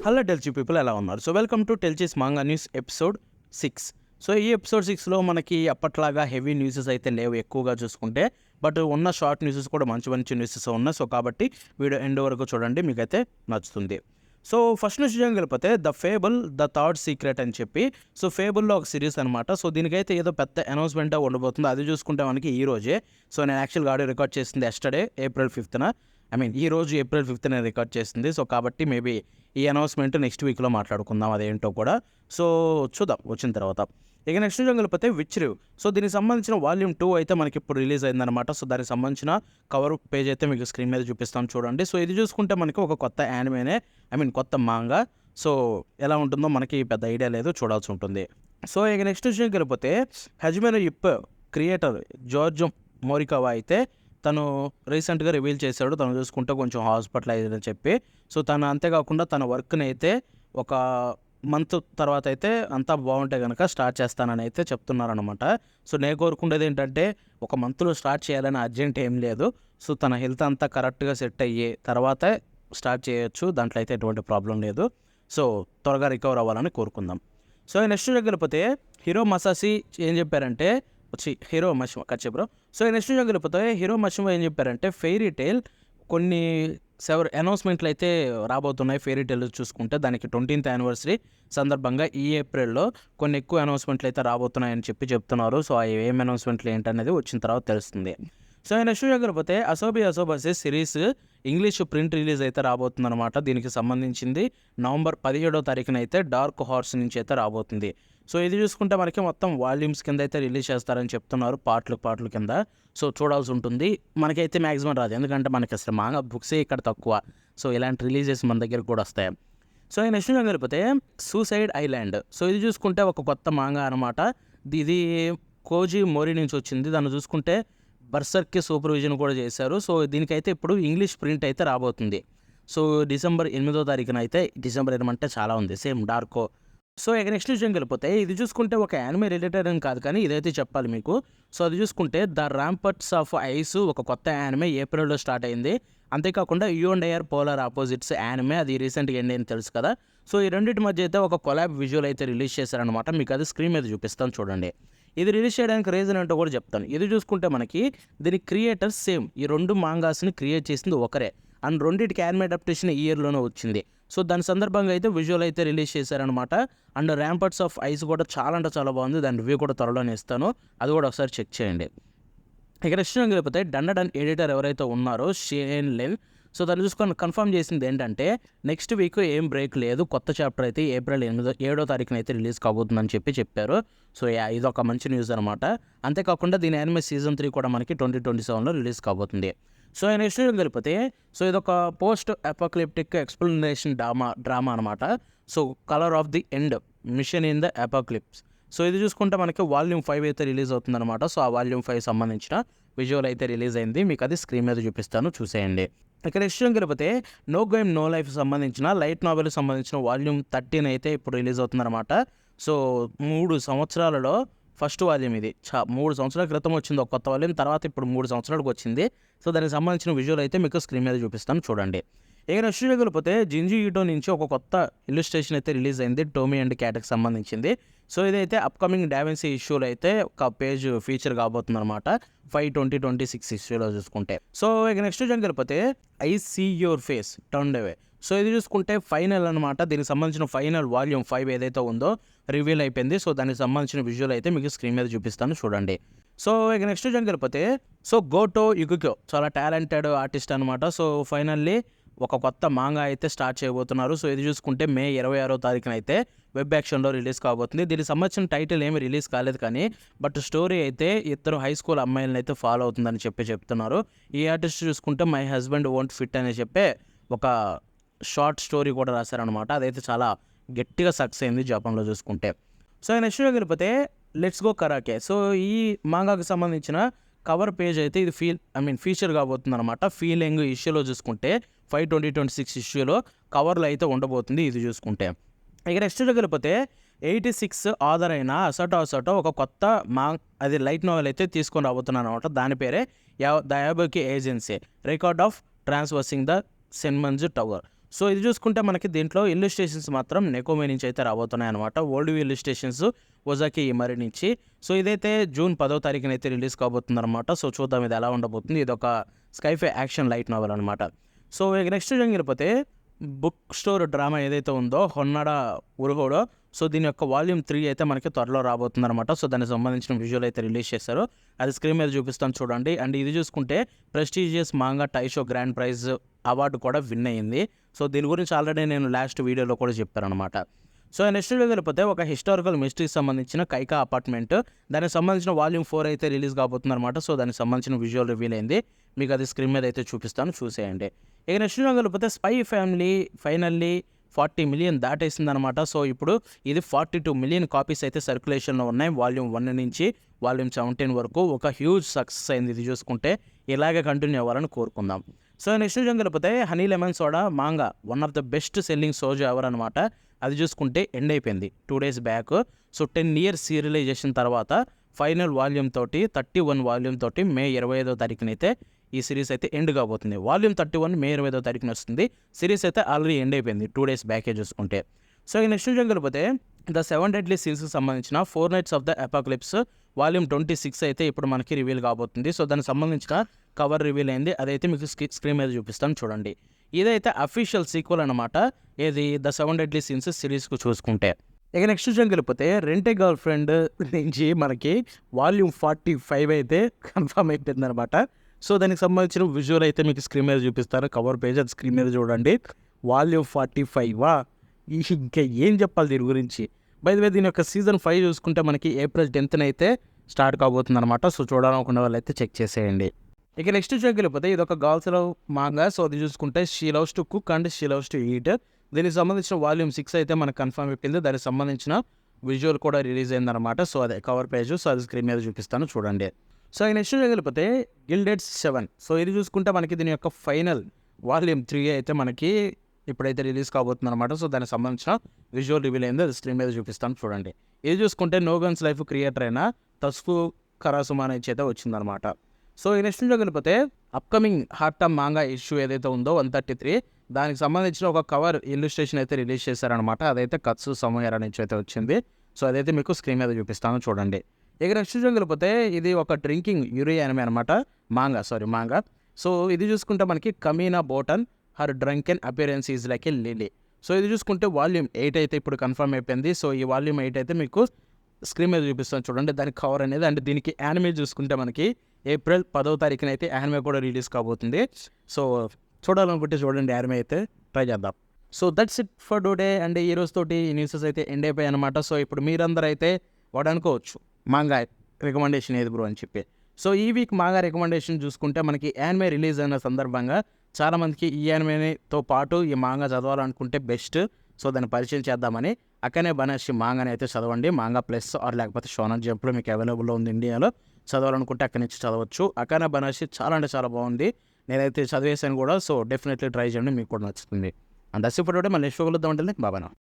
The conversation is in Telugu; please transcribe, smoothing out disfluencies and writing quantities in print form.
హలో టెల్చీ పీపుల్ ఎలా ఉన్నారు? సో వెల్కమ్ టు టెల్చీస్ మాంగా న్యూస్ ఎపిసోడ్ 6. సో ఈ ఎపిసోడ్ 6లో మనకి అప్పట్లాగా హెవీ న్యూసెస్ అయితే లేవు ఎక్కువగా చూసుకుంటే, బట్ ఉన్న షార్ట్ న్యూసెస్ కూడా మంచి మంచి న్యూసెస్ ఉన్నాయి. సో కాబట్టి వీడియో ఎండ్ వరకు చూడండి, మీకైతే నచ్చుతుంది. సో ఫస్ట్ నుంచి వెళ్ళిపోతే the fable the third secret అని చెప్పి, సో ఫేబుల్లో ఒక సిరీస్ అనమాట. సో దీనికైతే ఏదో పెద్ద అనౌన్స్మెంట్ ఉండబోతుంది. అది చూసుకుంటే మనకి ఈ రోజే. సో నేను యాక్చువల్గా ఆడియో రికార్డ్ చేసింది ఎస్టర్డే April 5th. ఈ రోజు April 5th నేను రికార్డ్ చేసింది. సో కాబట్టి మేబీ ఈ అనౌన్స్మెంట్ నెక్స్ట్ వీక్లో మాట్లాడుకుందాం అదేంటో కూడా. సో చూద్దాం వచ్చిన తర్వాత. ఇక నెక్స్ట్ వెళ్ళిపోతే విచ్ రివ్. సో దీనికి సంబంధించిన వాల్యూమ్ 2 అయితే మనకి ఇప్పుడు రిలీజ్ అయిందనమాట. సో దానికి సంబంధించిన కవర్ పేజ్ అయితే మీకు స్క్రీన్ మీద చూపిస్తాను చూడండి. సో ఇది చూసుకుంటే మనకి ఒక కొత్త యానిమేనే, కొత్త మాంగా. సో ఎలా ఉంటుందో మనకి పెద్ద ఐడియా లేదు, చూడాల్సి ఉంటుంది. సో ఇక నెక్స్ట్ విషయంకి వెళ్ళిపోతే హజ్మెన్ ఇప్ క్రియేటర్ జార్జ్ మోరికావా అయితే తను రీసెంట్గా రివీల్ చేశాడు. తను చూసుకుంటే కొంచెం హాస్పిటలైజ్ అని చెప్పి. సో తను అంతేకాకుండా తన వర్క్ని అయితే ఒక మంత్ తర్వాత అయితే అంతా బాగుంటే కనుక స్టార్ట్ చేస్తానని అయితే చెప్తున్నారనమాట. సో నేను కోరుకునేది ఏంటంటే ఒక మంత్లో స్టార్ట్ చేయాలని అర్జెంట్ ఏం లేదు. సో తన హెల్త్ అంతా కరెక్ట్గా సెట్ అయ్యి తర్వాతే స్టార్ట్ చేయొచ్చు, దాంట్లో అయితే ఎటువంటి ప్రాబ్లం లేదు. సో త్వరగా రికవర్ అవ్వాలని కోరుకుందాం. సో నెక్స్ట్ వెళ్ళిపోతే హీరో మసాసి ఏం చెప్పారంటే హీరో మషిమా బ్రో. సో నెక్స్ట్ వెళ్ళిపోతే హీరో మషిమా ఏం చెప్పారంటే ఫెయిరీ టైల్ కొన్ని అనౌన్స్మెంట్లు అయితే రాబోతున్నాయి. ఫెయిరీ టైల్ చూసుకుంటే దానికి 20th యానివర్సరీ సందర్భంగా ఈ ఏప్రిల్లో కొన్ని ఎక్కువ అనౌన్స్మెంట్లు అయితే రాబోతున్నాయని చెప్తున్నారు. సో ఆ ఏం అనౌన్స్మెంట్లు ఏంటనేది వచ్చిన తర్వాత తెలుస్తుంది. సో నెక్స్ట్ వెళ్ళిపోతే అసోబాసిస్ సిరీస్ ఇంగ్లీష్ ప్రింట్ రిలీజ్ అయితే రాబోతుందన్నమాట. దీనికి సంబంధించింది November 17th అయితే డార్క్ హార్స్ నుంచి అయితే రాబోతుంది. సో ఇది చూసుకుంటే మనకి మొత్తం వాల్యూమ్స్ కింద అయితే రిలీజ్ చేస్తారని చెప్తున్నారు, పాటలు కింద. సో చూడాల్సి ఉంటుంది. మనకైతే మ్యాక్సిమం రాదు, ఎందుకంటే మనకి అసలు మాంగా బుక్సే ఇక్కడ తక్కువ. సో ఇలాంటి రిలీజెస్ మన దగ్గర కూడా వస్తాయి. సో నెక్స్ట్ వెళ్ళిపోతే సూసైడ్ ఐలాండ్. సో ఇది చూసుకుంటే ఒక కొత్త మాంగా అనమాట. ఇది కోజీ మోరి నుంచి వచ్చింది. దాన్ని చూసుకుంటే బర్సర్కి సూపర్విజన్ కూడా చేశారు. సో దీనికైతే ఇప్పుడు ఇంగ్లీష్ ప్రింట్ అయితే రాబోతుంది. సో December 8th అయితే, December ఏమంటే చాలా ఉంది, సేమ్ డార్కో. సో ఇక నెక్స్ట్ విషయం వెళ్ళిపోతే ఇది చూసుకుంటే ఒక యానిమే రిలేటెడ్ అని కాదు, కానీ ఇదైతే చెప్పాలి మీకు. సో అది చూసుకుంటే ద ర్యాంపర్ట్స్ ఆఫ్ ఐస్ ఒక కొత్త యానిమే ఏప్రిల్లో స్టార్ట్ అయింది. అంతేకాకుండా you and IR polar opposites anime, అది రీసెంట్గా ఎండ్ అయింది తెలుసు కదా. సో ఈ రెండింటి మధ్య అయితే ఒక కొలాబ్ విజువల్ అయితే రిలీజ్ చేశారనమాట. మీకు అది స్క్రీన్ మీద చూపిస్తాను చూడండి. ఇది రిలీజ్ చేయడానికి రీజన్ ఏంటో కూడా చెప్తాను. ఇది చూసుకుంటే మనకి దీని క్రియేటర్స్ సేమ్, ఈ రెండు మాంగాస్ని క్రియేట్ చేసింది ఒకరే. అండ్ రెండింటికి యానిమే అడాప్టేషన్ ఈ ఇయర్లోనే వచ్చింది. సో దాని సందర్భంగా అయితే విజువల్ అయితే రిలీజ్ చేశారనమాట. అండ్ ర్యాంపర్ట్స్ ఆఫ్ ఐస్ కూడా చాలా అంటే చాలా బాగుంది. దాని రివ్యూ కూడా త్వరలోనే ఇస్తాను, అది కూడా ఒకసారి చెక్ చేయండి. ఇక నెక్స్ట్ వెళ్ళిపోతే డన్ ఎడిటర్ ఎవరైతే ఉన్నారో షేన్ లెన్. సో దాన్ని చూసుకొని కన్ఫర్మ్ చేసింది ఏంటంటే నెక్స్ట్ వీక్ ఏం బ్రేక్ లేదు, కొత్త చాప్టర్ అయితే April 7th అయితే రిలీజ్ కాబోతుందని చెప్పారు. సో ఇది ఒక మంచి న్యూస్ అనమాట. అంతేకాకుండా దీని యానిమే సీజన్ 3 కూడా మనకి 2027లో రిలీజ్ కాబోతుంది. సో నెక్స్ట్ వెళ్ళిపోతే సో ఇదొక పోస్ట్ అపోక్లిప్టిక్ ఎక్స్ప్లెనేషన్ డ్రామా అనమాట. So colour of the end mission in the apocalypse. So ఇది చూసుకుంటే మనకి వాల్యూమ్ 5 అయితే రిలీజ్ అవుతుందన్నమాట. సో ఆ వాల్యూమ్ 5 సంబంధించిన విజువల్ అయితే రిలీజ్ అయింది, మీకు అది స్క్రీన్ మీద చూపిస్తాను, చూసేయండి. ఇక నెక్స్ట్ వెళ్ళిపోతే నో గేమ్ నో లైఫ్ సంబంధించిన లైట్ నావెల్ సంబంధించిన వాల్యూమ్ 13 అయితే ఇప్పుడు రిలీజ్ అవుతుందన్నమాట. సో 3 సంవత్సరాలలో ఫస్ట్ వాల్యూమ్ ఇది. 3 సంవత్సరాల క్రితం వచ్చింది ఒక కొత్త వాల్యూమ్, తర్వాత ఇప్పుడు 3 సంవత్సరాలకు వచ్చింది. సో దానికి సంబంధించిన విజువల్ అయితే మీకు స్క్రీన్ మీద చూపిస్తాను చూడండి. ఇక నెక్స్ట్ వెళ్ళిపోతే జింజీ ఈటో నుంచి ఒక కొత్త ఇల్లుస్ట్రేషన్ అయితే రిలీజ్ అయింది, టోమీ అండ్ క్యాట్కి సంబంధించింది. సో ఇదైతే అప్కమింగ్ డావెన్సీ ఇష్యూలో అయితే ఒక పేజ్ ఫీచర్ కాబోతుంది అనమాట, 5/2026 ఇష్యూలో చూసుకుంటే. సో ఇక నెక్స్ట్ వెళ్ళిపోతే I see your face turned away. So ఇది చూసుకుంటే ఫైనల్ అనమాట. దీనికి సంబంధించిన ఫైనల్ వాల్యూమ్ 5 ఏదైతే ఉందో రివీల్ అయిపోయింది. సో దానికి సంబంధించిన విజువల్ అయితే మీకు స్క్రీన్ మీద చూపిస్తాను చూడండి. సో ఇక నెక్స్ట్ వెళ్ళిపోతే సో గోటో యుకికో చాలా టాలెంటెడ్ ఆర్టిస్ట్ అనమాట. సో ఫైనల్లీ ఒక కొత్త మాంగా అయితే స్టార్ట్ చేయబోతున్నారు. సో ఇది చూసుకుంటే May 26th అయితే వెబ్ యాక్షన్లో రిలీజ్ కాబోతుంది. దీనికి సంబంధించిన టైటిల్ ఏమీ రిలీజ్ కాలేదు, కానీ బట్ స్టోరీ అయితే ఇద్దరు హై స్కూల్ అమ్మాయిలను అయితే ఫాలో అవుతుందని చెప్తున్నారు. ఈ ఆర్టిస్ట్ చూసుకుంటే మై హస్బెండ్ వోంట్ ఫిట్ అని ఒక షార్ట్ స్టోరీ కూడా రాశారనమాట. అదైతే చాలా గట్టిగా సక్సెస్ అయింది జపాన్లో చూసుకుంటే. సో నెక్స్ట్ వెళ్ళిపోతే లెట్స్ గో కరాకే. సో ఈ మాంగాకి సంబంధించిన కవర్ పేజ్ అయితే ఇది ఫీచర్ కాబోతుంది అనమాట. ఫీలింగ్ ఇష్యూలో చూసుకుంటే 5/2026 ఇష్యూలో కవర్లో అయితే ఉండబోతుంది ఇది చూసుకుంటే. ఇక నెక్స్ట్ వెళ్ళిపోతే 86 ఆథర్ అయిన అసటో ఒక కొత్త అది లైట్ నావెల్ అయితే తీసుకొని రాబోతున్నాను అనమాట. దాని పేరే ద యాబోకి agency record of traversing the సెన్మన్స్ టవర్. సో ఇది చూసుకుంటే మనకి దీంట్లో ఇల్లుస్ట్రేషన్స్ మాత్రం నెకోమే నుంచి అయితే రాబోతున్నాయి అనమాట. ఓల్డ్ వ్యూ ఇల్లుస్ట్రేషన్స్ ఒజాకి ఇమరి నుంచి. సో ఇదైతే జూన్ 10వ తారీఖున అయితే రిలీజ్ కాబోతుంది అనమాట. సో చూద్దాం ఇది ఎలా ఉండబోతుంది. ఇది ఒక స్కైఫై యాక్షన్ లైట్ నావెల్ అనమాట. సో ఇక నెక్స్ట్ వెళ్ళిపోతే బుక్ స్టోర్ డ్రామా ఏదైతే ఉందో హొన్నాడా ఉరుగోడో, సో దీని యొక్క వాల్యూమ్ 3 అయితే మనకి త్వరలో రాబోతుంది అనమాట. సో దానికి సంబంధించిన విజువల్ అయితే రిలీజ్ చేశారు. అది స్క్రీన్ మీద చూపిస్తాను చూడండి. అండ్ ఇది చూసుకుంటే prestigious manga Taisho grand prize award కూడా విన్ అయ్యింది. సో దీని గురించి ఆల్రెడీ నేను లాస్ట్ వీడియోలో కూడా చెప్పారనమాట. సో నెక్స్ట్ వెళ్ళిపోతే ఒక హిస్టారికల్ మిస్టరీకి సంబంధించిన కైకా అపార్ట్మెంట్, దానికి సంబంధించిన వాల్యూమ్ 4 అయితే రిలీజ్ కాబోతుంది అనమాట. సో దానికి సంబంధించిన విజువల్ రివీల్ అయింది. మీకు అది స్క్రీన్ మీద అయితే చూపిస్తాను, చూసేయండి. ఇక నెక్స్ట్ వెళ్ళిపోతే స్పై ఫ్యామిలీ ఫైనల్లీ 40 మిలియన్ దాటేసింది అనమాట. సో ఇప్పుడు ఇది 42 మిలియన్ కాపీస్ అయితే సర్క్యులేషన్లో ఉన్నాయి. వాల్యూమ్ 1 నుంచి వాల్యూమ్ 17 వరకు ఒక హ్యూజ్ సక్సెస్ అయింది. ఇది చూసుకుంటే ఇలాగే కంటిన్యూ అవ్వాలని కోరుకుందాం. సో నెక్స్ట్ వెళ్ళిపోతే honey lemon soda manga one of the best selling Sozo ఎవరు అనమాట. అది చూసుకుంటే ఎండ్ అయిపోయింది 2 days back. So 10 years serialization తర్వాత ఫైనల్ వాల్యూమ్ తోటి 31 వాల్యూమ్ తోటి మే 25వ తారీఖునైతే ఈ సిరీస్ అయితే ఎండ్ కాబోతుంది. వాల్యూమ్ 31 మే 25వ తారీఖున వస్తుంది. సిరీస్ అయితే ఆల్రెడీ ఎండ్ అయిపోయింది 2 days బ్యాకే చూసుకుంటే. సో ఈ నెక్స్ట్ వెళ్ళిపోతే ద 7 Deadly Sins సంబంధించిన 4 Nights of the Apocalypse volume 26 అయితే ఇప్పుడు మనకి రివీల్ కాబోతుంది. సో దానికి సంబంధించిన కవర్ రివీల్ అయింది. అదైతే మీకు స్క్రీన్ మీద చూపిస్తాను చూడండి. ఇదైతే అఫీషియల్ సీక్వెల్ అనమాట. ఏది ద 7 Deadly Sins సిరీస్కు చూసుకుంటే. ఇక నెక్స్ట్ వెళ్ళిపోతే రెంటే గర్ల్ ఫ్రెండ్ నుంచి మనకి వాల్యూమ్ 45 అయితే కన్ఫర్మ్ అయిపోయింది అనమాట. సో దానికి సంబంధించిన విజువల్ అయితే మీకు స్క్రీన్ మీద చూపిస్తారు. కవర్ పేజ్ అది స్క్రీన్ మీద చూడండి. వాల్యూమ్ 45 ఇంకా ఏం చెప్పాలి దీని గురించి. బై ది వే దీని యొక్క సీజన్ 5 చూసుకుంటే మనకి April 10th అయితే స్టార్ట్ కాబోతుంది అనమాట. సో చూడాలనుకున్న వాళ్ళు అయితే చెక్ చేసేయండి. ఇక నెక్స్ట్ వెళ్ళిపోతే ఇది ఒక గర్ల్స్ లవ్ మాంగా. సో అది చూసుకుంటే she loves to cook and she loves to eat. దీనికి సంబంధించిన వాల్యూమ్ 6 అయితే మనకు కన్ఫర్మ్ అయిపోయింది. దానికి సంబంధించిన విజువల్ కూడా రిలీజ్ అయిందనమాట. సో అదే కవర్ పేజ్. సో అది స్క్రీన్ మీద చూపిస్తాను చూడండి. సో ఈ నెక్స్ట్ వెళ్ళిపోతే గిల్డెడ్ 7. సో ఇది చూసుకుంటే మనకి దీని యొక్క ఫైనల్ వాల్యూమ్ 3 అయితే మనకి ఇప్పుడైతే రిలీజ్ కాబోతుంది అనమాట. సో దానికి సంబంధించిన విజువల్ రివీల్ అయింది. అది స్క్రీన్ మీద చూపిస్తాను చూడండి. ఇది చూసుకుంటే నోగన్స్ లైఫ్ క్రియేటర్ అయిన తస్కు కరాసుమా నుంచి అయితే వచ్చిందనమాట. సో ఈ నెక్స్ట్ వెళ్ళిపోతే అప్కమింగ్ హార్ట్ టమ్ మాంగా ఇష్యూ ఏదైతే ఉందో 133, దానికి సంబంధించిన ఒక కవర్ ఇల్లుస్ట్రేషన్ అయితే రిలీజ్ చేశారనమాట. అదైతే కత్సు సమయరా నుంచి అయితే వచ్చింది. సో అదైతే మీకు స్క్రీన్ మీద చూపిస్తాను చూడండి. ఇక నెక్స్ట్ వెళ్ళిపోతే ఇది ఒక డ్రింకింగ్ యూరి యానిమే అనమాట. మాంగా. సో ఇది చూసుకుంటే మనకి Kamina Botan her drunken appearance is like a lily. So ఇది చూసుకుంటే వాల్యూమ్ 8 అయితే ఇప్పుడు కన్ఫర్మ్ అయిపోయింది. సో ఈ వాల్యూమ్ 8 అయితే మీకు స్క్రీన్ మీద చూపిస్తాను చూడండి. దానికి కవర్ అనేది అండ్ దీనికి యానిమే చూసుకుంటే మనకి April 10వ తారీఖున అయితే యానిమే కూడా రిలీజ్ కాబోతుంది. సో చూడాలనుకుంటే చూడండి, యానిమే అయితే ట్రై చేద్దాం. So that's it for today. And ఈ రోజుతోటి ఈ న్యూసెస్ అయితే ఎండ్ అయిపోయాయి అనమాట. సో ఇప్పుడు మీరందరూ అయితే వాడు అనుకోవచ్చు మాంగా రికమెండేషన్ ఏది బ్రో అని చెప్పి. సో ఈ వీక్ మాంగా రికమెండేషన్ చూసుకుంటే మనకి యానిమే రిలీజ్ అయిన సందర్భంగా చాలామందికి ఈ యానిమేతో పాటు ఈ మాంగా చదవాలనుకుంటే బెస్ట్. సో దాన్ని పరిచయం చేద్దామని అక్కనే బనాషి మాంగాని అయితే చదవండి. మాంగా ప్లస్ ఆర్ లేకపోతే షోనన్ జంప్లో మీకు అవైలబుల్లో ఉంది ఇండియాలో. చదవాలనుకుంటే అక్కడి నుంచి చదవచ్చు. అక్కనే బనాషి చాలా అంటే చాలా బాగుంది. నేనైతే చదివేసాను కూడా. సో డెఫినెట్లీ ట్రై చేయండి, మీకు కూడా నచ్చుతుంది. And that's it for today. మళ్ళీ నెక్స్ట్ కలుద్దాం అంటే బాబానా.